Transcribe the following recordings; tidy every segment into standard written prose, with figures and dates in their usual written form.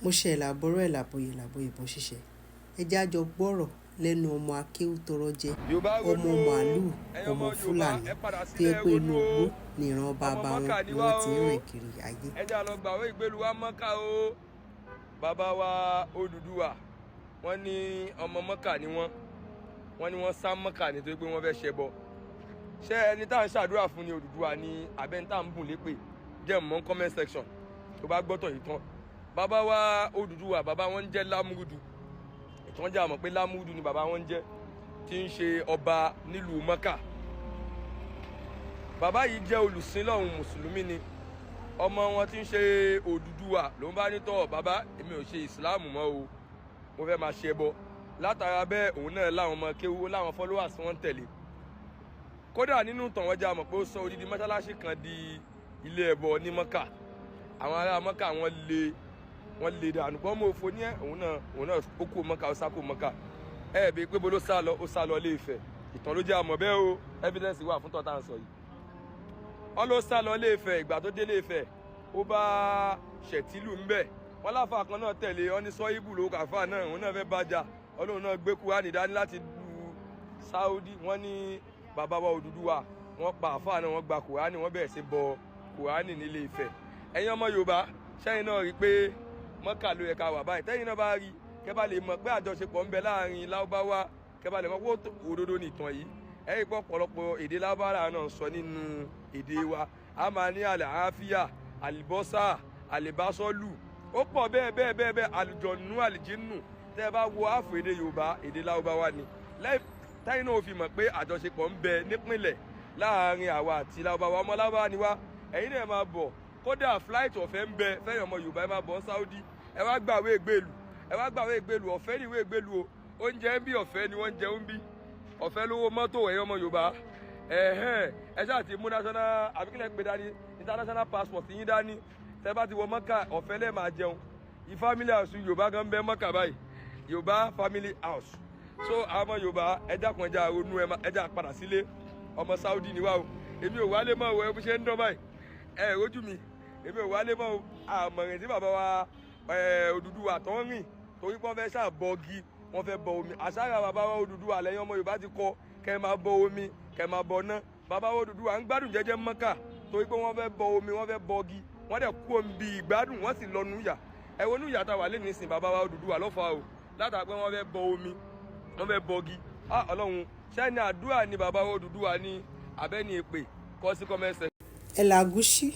mo ṣe ẹ̀làbọ̀rọ̀ ẹ̀làbọ̀yè ẹ̀làbọ̀yè bọ́ ṣiṣẹ́ ẹ jẹ́ àjọ gbọ́rọ̀ lẹ́nu ọmọ akéwù tọrọ jẹ ọmọ màálùú ọmọ fúlàní tó yẹ pé inú igbó nìran bàbá wọn ni wọ́n ti ń rìn kiri ayé. ẹ jẹ́ àlọ́ gbàwé ìgbélu wa mọ́kà o bàbá wa Odùduwà wọ́n ní ọmọ mọ́kà ni wọ́n ní wọ́n sá mọ́kà nítorí pé wọ́n fẹ́ ṣẹbọ ṣé ẹni tá à ń ṣàdúrà fún ni Odùduwà ni abẹ́ni tá à ń bùn lépè jẹ́ mọ́ comment section tó bá gbọ́tọ̀ yìí tán bàbá wa Odùduwà bàbá wọn ń jẹ́ Lámúrúdù ìtàn jẹ́ àmọ́ pé Lámúrúdù ni bàbá wọn ń jẹ́ tí ń ṣe ọba nílùú mọ́kà bàbá yìí jẹ́ olùsìnlọ́hun mùsùlùmí ni ọmọ wọn tí ń ṣe Odùduwà ló ń bá nítọ́ bàbá èmi ò ṣe ìsìláàmù mọ́ o mo fẹ́ máa ṣe ẹbọ látara bẹ́ẹ̀ òun náà láwọn ọmọ kéwú láwọn followers wọn tẹ̀lé kódà nínú ìtàn wọn jẹ́ àmọ́ pé ó sọ odidi mọ́ṣáláṣí kan di ilé ẹbọ ní mọ́kà àwọn ará mọ́kà wọ́n lè dànù bọ́ mọ́ òfò ní ẹ̀ òun náà ó kó mọ́kà ó sá kó mọ́kà ẹ̀ bí pé bó ló sá lọ ó sá lọ Ilé Ifẹ̀ ìtàn ló jẹ́ àmọ́ bẹ́ẹ̀ o evidence wà fún tọ́ta ń sọ yìí wọ́n ló sá lọ Ilé Ifẹ̀ ìgbà tó dé Ilé Ifẹ̀ ó bá Ṣẹ̀tìlù ń bẹ̀ wọ́n láfa kan náà tẹ̀lé ọ ní sọ́yìbù ló kàfà náà òun náà fẹ́ bájà ọlọ́run náà gbé Kùránì dání láti lu Saudi wọ́n ní bàbá wa Odùduwà wọ́n pa àfà náà wọ́n gba Kùránì wọ́n bẹ̀rẹ̀ sí bọ Kùránì ní Ilé Ifẹ̀ ẹ̀yin ọmọ Yorùbá sẹ́yìn náà rí i pé Mọ́kà ló yẹ ká wà báyìí tẹ́yìn náà bá rí kẹ́ bá lè mọ̀ pé àjọṣepọ̀ ń bẹ láàrin Lárúbáwá kẹ́ bá lè mọ̀ pé òdodo nìtàn yìí ẹ̀rí pọ̀ ọ̀pọ̀lọpọ̀ èdè Lárúbáwá náà sọ nínú èdè wa a máa ní àlàáfíà àlìbọ́sà àlìbásọ́lù ó pọ̀ bẹ́ẹ̀ àlùjọ̀nù àlìjínù tẹ́ ẹ bá wo àfọ̀ èdè Yorùbá èdè Lárúbáwá ni tẹ́yìn náà fi mọ̀ pé àjọṣepọ̀ ń bẹ nípìnlẹ̀ láàrin àwa àti Lárúbáwá ọmọ Lárúbáwá ni wá ẹ̀yin náà máa bọ̀ kódà flight ọ̀fẹ́ ń bẹ fẹ́yìn ọmọ Yorùbá ẹ máa bọ̀ Saudi ẹ wá gbàwé ìgbèlú ọ̀fẹ́ ní ìwé ìgbèlú o oúnjẹ ń bí ọ̀fẹ́ ni wọ́n jẹun bí ọ̀fẹ́ lówó mọ́tò ẹ̀yin ọmọ Yorùbá ẹ ṣáà ti mú national àbíkílẹ̀ pé dání international passport yín dání tẹ́ bá ti wọ Mọ́kà ọ̀fẹ́ lẹ́ẹ̀ máa jẹun family house Yorùbá gan bẹ Mọ́kà báyìí Yorùbá family house so àwọn Yorùbá ẹja kan ẹja ronú ẹja padà sílé ọmọ Saudi ni wá o èmi ò wálé mọ́ o ẹ bí ṣe ń dán báyìí ẹ rojú mi èmi ò wálé mọ́ o àmọ̀ràn tí bàbá wa Odùduwà tó ń rìn torí pé wọ́n fẹ́ ṣàbọ̀gì wọ́n fẹ́ bọ omi àṣàrà bàbá wa Odùduwà lẹ́yìn ọmọ Yorùbá ti kọ kẹ́ máa bọ omi kẹ́ máa bọ ná bàbá wa Odùduwà ń gbádùn jẹ́jẹ́ Mọ́kà torí pé wọ́n fẹ́ bọ omi wọ́n fẹ́ bọgi wọ́n dẹ̀ kú omi bí ìgbádùn wọ́n sì lọ núyà ẹ wo núyà tá a wà lé nísìn bàbá wa Odùduwà lọ́fà o látà pé wọ́n fẹ́ bọ omi wọ́n fẹ́ bọgi Ọlọ́run ṣẹ́ni àdúrà ni bàbá wa Odùduwà ní abẹ́ni èpè kọ́ sí kọ́mẹ́sẹ̀. ẹ làgúsí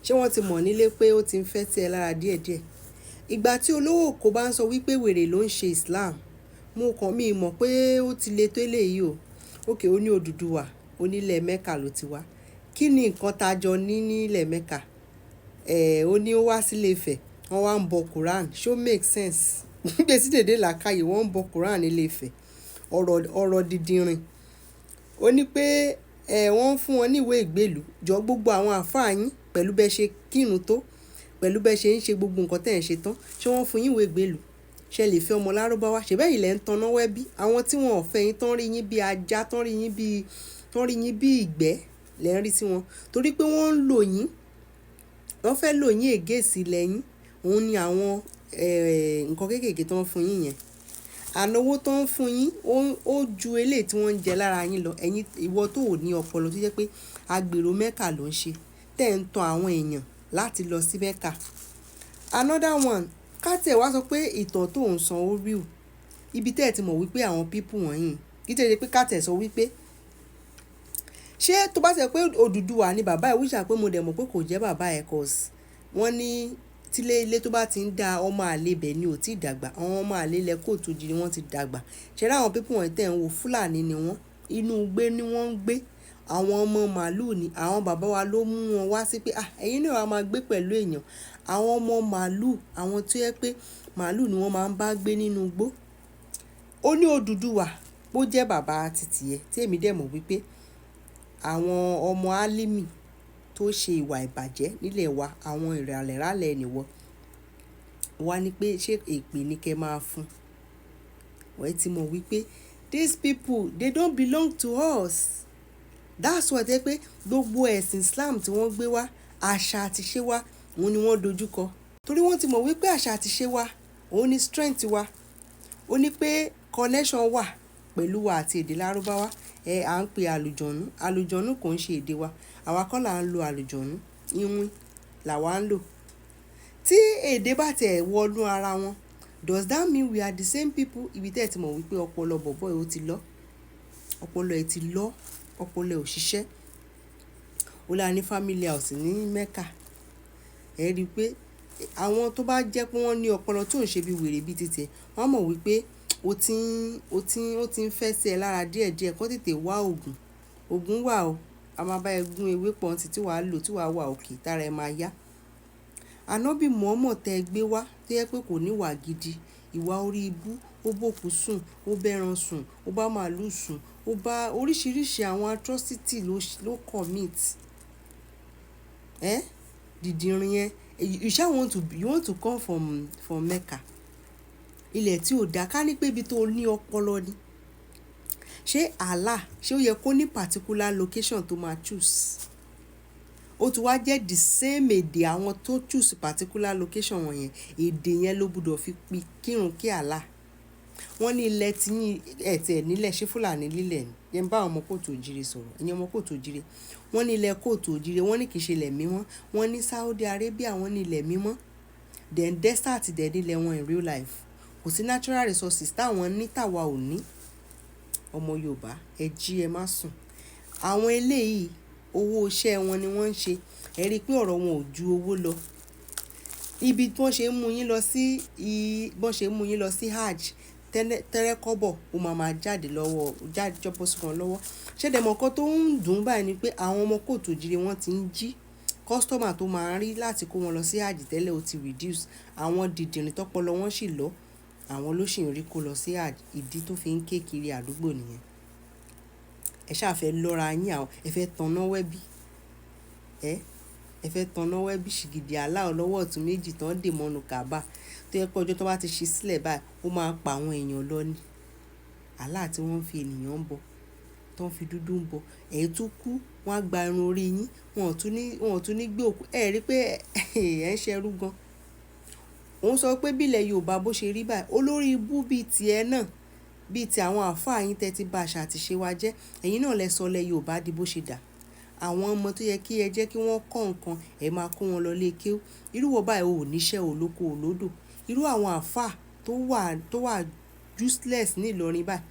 ṣé wọ́n ti mọ̀ nílé pé ó ti ń fẹ́ tí ẹ lára díẹ̀díẹ̀ ìgbà tí olówó kò bá ń sọ wípé wèrè ló ń ṣe Islam mo kàn mí mọ̀ pé ó ti le tó eléyìí o òkè ó ní Odùduwà onílẹ̀ Mẹ́kà ló ti wá kí ni nǹkan tá a jọ ní nílẹ̀ Mẹ́kà ó ní ó wá sílé Ifẹ̀ wọ́n wá ń bọ Quran ṣó make sense gbèsè dédé làákàyè wọ́n ń bọ Quran nílé Ifẹ̀ ọ̀rọ̀ dídìrín ó ní pé wọ́n ń fún wọn ní ìwé ìgbélú jọ gbogbo àwọn àfáà yín pẹ̀lú bẹ́ẹ̀ ṣe kírun tó pẹ̀lú bẹ́ẹ̀ ṣe ń ṣe gbogbo nǹkan tẹ̀ ń ṣe tán ṣé wọ́n fún yín ìwé ìgbélú ṣe lè fẹ́ ọmọ Lárúbáwá ṣe bẹ́ẹ̀ ilẹ̀ ń tanná wẹ́bí àwọn tí wọn ò fẹ́ yín tán rí yín bí ajá tán rí yín bí ìgbẹ́ lẹ́ ń rí sí wọn torí pé wọ́n ń lò yín wọ́n fẹ́ lò yín ègèsì lẹ́yìn òun ni àwọn nǹkan kéékèèké tó ń fún yín yẹn ànáwó tó ń fún yín ó ju eléyìí tí wọ́n ń jẹ lára yín lọ ẹ̀yin ìwọ tó ò ní ọpọlọ tó jẹ́ pé agbèrò Mẹ́kà ló ń ṣe tẹ́ ń tan àwọn èèyàn láti lọ sí Mẹ́kà another one kátẹ̀ wá sọ pé ìtàn tó ń san ó rí o ibi tẹ́ ẹ̀ ti mọ̀ wípé àwọn pípù wọ̀nyí kí tẹ́ ẹ pé kátẹ̀ sọ wípé ṣé tó bá ṣe pé Odùduwà ni bàbá ẹ̀ wíṣà pé mo dẹ̀ mọ̀ pé kò jẹ́ bàbá ẹ̀ cause wọ́n ní tílé ilé tó bá ti ń da ọmọ àlè bẹ̀ ni ò tí ì dàgbà àwọn ọmọ àlè ilẹ̀ kóòtù jí ni wọ́n ti dàgbà ṣe láwọn pípù wọ̀nyí tẹ̀ ń wo Fúlàní ni wọ́n inú gbé ni wọ́n ń gbé àwọn ọmọ màálùú ni àwọn bàbá wa ló mú wọn wá sí pé ẹ̀yin náà máa gbé pẹ̀lú èèyàn àwọn ọmọ màálùú àwọn tó yẹ pé màálùú ni wọ́n máa ń bá gbé nínú igbó ó ní Odùduwà bó jẹ́ bàbá títì ẹ̀ tí èmi dẹ̀ mọ̀ wípé àwọn ọmọ Álímì tó ṣe ìwà ìbàjẹ́ nílẹ̀ wa àwọn ìrànlẹ́rànlẹ́ nìwọ wá ní pé ṣé èpè ní kẹ́ máa fún wọ́n ti mọ̀ wípé these people they don't belong to us that's why tẹ́ pé gbogbo ẹ̀sìn Islam tí wọ́n gbé wá àṣà àti ṣé wá òun ni wọ́n dojúkọ torí wọ́n ti mọ̀ wípé àṣà àti ìṣe wa òun ni strength wa. Ó ní pé connection wà pẹ̀lú wa àti èdè lárúbáwá. À ń pe àlùjọ̀nú, àlùjọ̀nú kò ń ṣe èdè wa, àwa kọ́ là ń lo àlùjọ̀nú, iwin làwa ń lò. Tí èdè bá tẹ̀ wọnú ara wọn, does that mean we are the same people? Ibi tẹ́ ẹ ti mọ̀ wípé ọpọlọ bọ̀bọ́ ẹ̀ ó ti lọ, ọpọlọ ẹ̀ ti lọ, ọpọlọ ẹ̀ ò ṣiṣẹ́. Ó lá ní family house ní Mecca. Ẹ rí i pé àwọn tó bá jẹ́ pé wọ́n ní ọpọlọ tó ń ṣe bí wèrè bí títẹ̀, wọ́n mọ̀ wípé ó ti ń fẹ́ sí ẹ lára díẹ̀díẹ̀, kó tètè wá òògùn. Òògùn wà o, a máa bá ẹ gún ewé pọ̀ tí wàá lò tí wàá wà òkè tára ẹ máa yá. Ànábì Muhammad tẹ gbé wá tó yẹ pé kò ní ìwà gidi, ìwà orí ibú, ó bòkú sùn, ó bẹ́ran sùn, ó bá màálù sùn, ó bá oríṣiríṣi àwọn atrocity ló commit. Dìdìrín yẹn, you want to come from Mecca. Ilẹ̀ tí ò dá, ká ní pé ibi tó ní ọpọlọ ni. Ṣé Allah, ṣé ó yẹ kó ní particular location tó máa choose? Ó ti wá jẹ́ the same èdè àwọn tó choose particular location wọ̀nyẹn, èdè yẹn ló gbọ́dọ̀ fi kírun kí Allah. Wọ́n ní ilẹ̀ tí ẹ̀tẹ̀ nílẹ̀ ṣé Fúlàní lílẹ̀ ni. Yẹn bá ọmọ kóòtù òjìrè sọ̀rọ̀, ìyẹn ọmọ kóòtù òjìrè. Wọ́n ní ilẹ̀ kóòtù òjìrè, wọ́n ní kì í ṣe ilẹ̀ mímọ́. Wọ́n ní Saudi Arabia, wọ́n ní ilẹ̀ mímọ́. Then desert dẹ̀ nílẹ̀ wọn in real life. Kò sí natural resources táwọn ní tàwa ò ní. Ọmọ Yorùbá, ẹ jí ẹ má sùn. Àwọn eléyìí owó iṣẹ́ wọn ni wọ́n ń ṣe. Ẹ rí i pé ọ̀rọ̀ wọn ò ju owó lọ. Ibi tí wọ́n ṣe ń mú yín lọ sí hajj, tẹ́rẹ́kọ́bọ̀ ó máa jáde jọ́pọ̀ sí wọn lọ́wọ́. Ṣẹ́dẹ̀ mọ̀ nǹkan tó ń dùn báyìí ni pé àwọn ọmọ kóòtù òjìrè wọn ti ń jí. Customer tó máa ń rí láti kó wọn lọ sí hajj tẹ́lẹ̀ ó ti reduce. Àwọn dìdìrín tọ́pọlọ wọn sì lọ, àwọn ló sì ń rí kó lọ sí hajj. Ìdí tó fi ń ké kiri àdúgbò nìyẹn. Ẹ ṣáà fẹ́ lọ́ra yín àwọn, ẹ fẹ́ tanná wẹ́bí. Ẹ fẹ́ tanná wẹ́bí ṣìgìdì aláwọ̀ lọ́wọ́ ọ̀tún méjì tán dè mọ́nu Kaaba. Tó yẹ pé ọjọ́ tó bá ti ṣí sílẹ̀ báyìí, ó máa pa àwọn èèyàn lọ ní. Allah tí wọ́n fi ènìyàn ń bọ, tó ń fi dúdú ń bọ. Ẹ̀ tún kú, wọ́n á gba irun orí yín, wọn ò tún ní gbé òkú. Ẹ rí i pé ẹ̀ ń ṣerú gan. Òun sọ pé bí ilẹ̀ Yorùbá bó ṣe rí báyìí, olórí ibú bíi tiẹ̀ náà, bíi ti àwọn àfáà yín tẹ́ ti bá àṣà àti ìṣe wa jẹ́, ẹ̀yin náà lẹ sọ ilẹ̀ Yorùbá di bó ṣe dà. Àwọn ọmọ tó yẹ kí ẹ jẹ́ kí wọ́n kọ́ nǹkan, ẹ máa kó wọn lọ lé kéwú. Irú wọ báyìí ò níṣẹ́ olóko olódò. Irú àwọn àfáà tó wà useless ní Ìlọrin báyìí,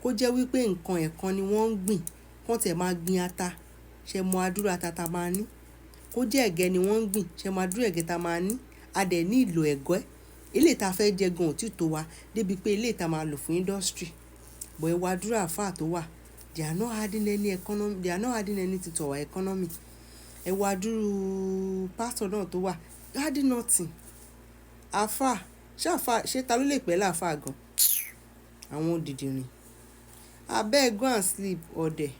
kó jẹ́ wípé nǹkan ẹ̀kan ni wọ́n ń gbìn, kán tẹ̀ máa gbin ata. Ṣé mọ adúrú ata ta máa ní? Kó jẹ́ ẹ̀gẹ́ ni wọ́n ń gbìn, ṣé mọ adúrú ẹ̀gẹ́ ta máa ní? A dẹ̀ ní ìlò ẹ̀gẹ́. Eléyìí ta fẹ́ jẹ gan ò tí tó wa, débi pé eléyìí ta máa lò fún industry. But ẹ wá adúrú àfáà tó wà. They are not adding any economy, they are not adding anything to our economy. Ẹ wá adúrú pastor náà tó wà, adding nothing. Àfáà, ṣé ta ló lè pẹ́ láàfáà gan? Àwọn dìdìrín. Abeg go and sleep ọ̀dẹ̀.